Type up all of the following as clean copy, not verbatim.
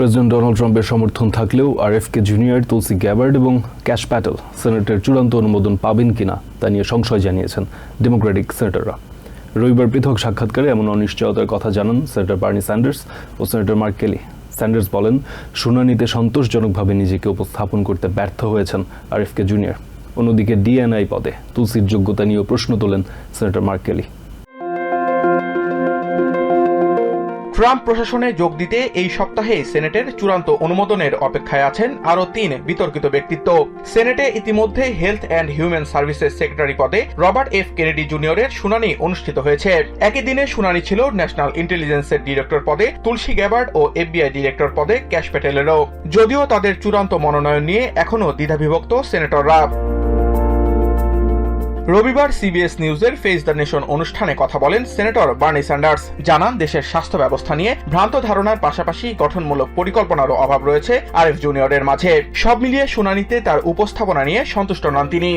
President Donald ট্রাম্পের সমর্থন থাকলেও আরএফকে জুনিয়র, তুলসি গ্যাবার্ড এবং ক্যাশ প্যাটেল সেনেটের চূড়ান্ত অনুমোদন পাবেন কিনা তা নিয়ে সংশয় জানিয়েছেন ডেমোক্রেটিক সেনেটররা। রবিবার পৃথক সাক্ষাৎকারে এমন অনিশ্চয়তার কথা জানান সেনেটর বার্নি স্যান্ডার্স ও সেনেটর মার্ক কেলি। স্যান্ডার্স বলেন, শুনানিতে সন্তোষজনকভাবে নিজেকে উপস্থাপন করতে ব্যর্থ হয়েছেন আরএফকে জুনিয়র। অন্যদিকে ডিএনআই পদে তুলসির যোগ্যতা নিয়েও প্রশ্ন তোলেন সেনেটর মার্ক কেলি। ট্রাম্প প্রশাসনে যোগ দিতে এই সপ্তাহে সেনেটের চূড়ান্ত অনুমোদনের অপেক্ষায় আছেন আরও ৩ বিতর্কিত ব্যক্তিত্ব। সেনেটে ইতিমধ্যে health and human services secretary পদে রবার্ট এফ কেনেডি জুনিয়রের শুনানি অনুষ্ঠিত হয়েছে। একই দিনে শুনানি ছিল ন্যাশনাল ইন্টেলিজেন্সের ডিরেক্টর পদে তুলসি গ্যাবার্ড ও এফবিআই ডিরেক্টর পদে ক্যাশ প্যাটেলেরও, যদিও তাদের চূড়ান্ত মনোনয়ন নিয়ে এখনও দ্বিধাবিভক্ত সেনেটররা। রবিবার সিবিএস নিউজের ফেস দ্য নেশন অনুষ্ঠানে কথা বলেন সেনেটর বার্নি স্যান্ডার্স। জানান, দেশের স্বাস্থ্য ব্যবস্থা নিয়ে ভ্রান্ত ধারণার পাশাপাশি গঠনমূলক পরিকল্পনারও অভাব রয়েছে আরএফ জুনিয়রের মাঝে। সব মিলিয়ে শুনানিতে তার উপস্থাপনা নিয়ে সন্তুষ্ট নন তিনি।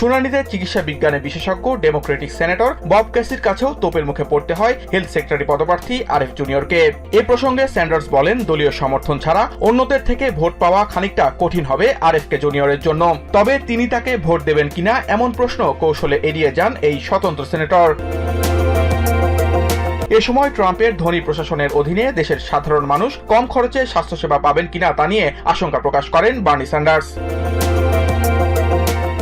শুনানিতে চিকিৎসা বিজ্ঞানে বিশেষজ্ঞ ডেমোক্রেটিক সেনেটর বব ক্যাসির কাছেও তোপের মুখে পড়তে হয় হেলথ সেক্রেটারি পদপ্রার্থী আরএফ জুনিয়রকে। এ প্রসঙ্গে স্যান্ডার্স বলেন, দলীয় সমর্থন ছাড়া অন্যদের থেকে ভোট পাওয়া খানিকটা কঠিন হবে আরএফকে জুনিয়রের জন্য। তবে তিনি তাকে ভোট দেবেন কিনা এমন প্রশ্ন কৌশলে এড়িয়ে যান এই স্বতন্ত্র সেনেটর। এ সময় ট্রাম্পের ধনী প্রশাসনের অধীনে দেশের সাধারণ মানুষ কম খরচে স্বাস্থ্যসেবা পাবেন কিনা তা নিয়ে আশঙ্কা প্রকাশ করেন বার্নি স্যান্ডার্স।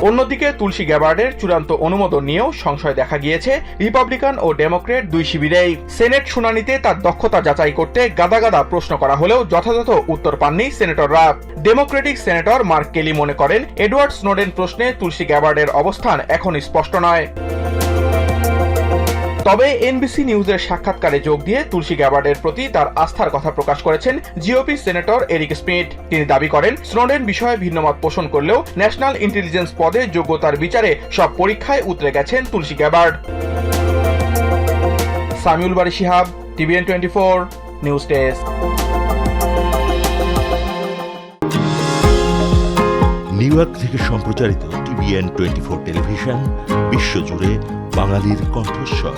অন্যদিকে তুলসি গ্যাবার্ডের চূড়ান্ত অনুমোদন নিয়েও সংশয় দেখা গিয়েছে রিপাবলিকান ও ডেমোক্রেট দুই শিবিরেই। সেনেট শুনানিতে তার দক্ষতা যাচাই করতে গাদা গাদা প্রশ্ন করা হলেও যথাযথ উত্তর পাননি সেনেটররা। ডেমোক্রেটিক সেনেটর মার্ক কেলি মনে করেন, এডওয়ার্ড স্নোডেন প্রশ্নে তুলসি গ্যাবার্ডের অবস্থান এখন স্পষ্ট নয়। তবে এনবিসি নিউজের সাক্ষাৎকারে যোগ দিয়ে তুলসি গ্যাবার্ডের প্রতি তার আস্থার কথা প্রকাশ করেছেন জিওপি সেনেটর এরিক স্মিথ। তিনি দাবি করেন, স্নোডেন বিষয়ে ভিন্নমত পোষণ করলেও ন্যাশনাল ইন্টেলিজেন্স পদে যোগ্যতার বিচারে সব পরীক্ষায় উতরে গেছেন Tulsi Gabbard. Samiul Bari Shihab, TVN 24 news desk. New York থেকে সম্প্রচারিত টিভিএন 24 টেলিভিশন বিশ্বজুড়ে বাঙালির কণ্ঠস্বর।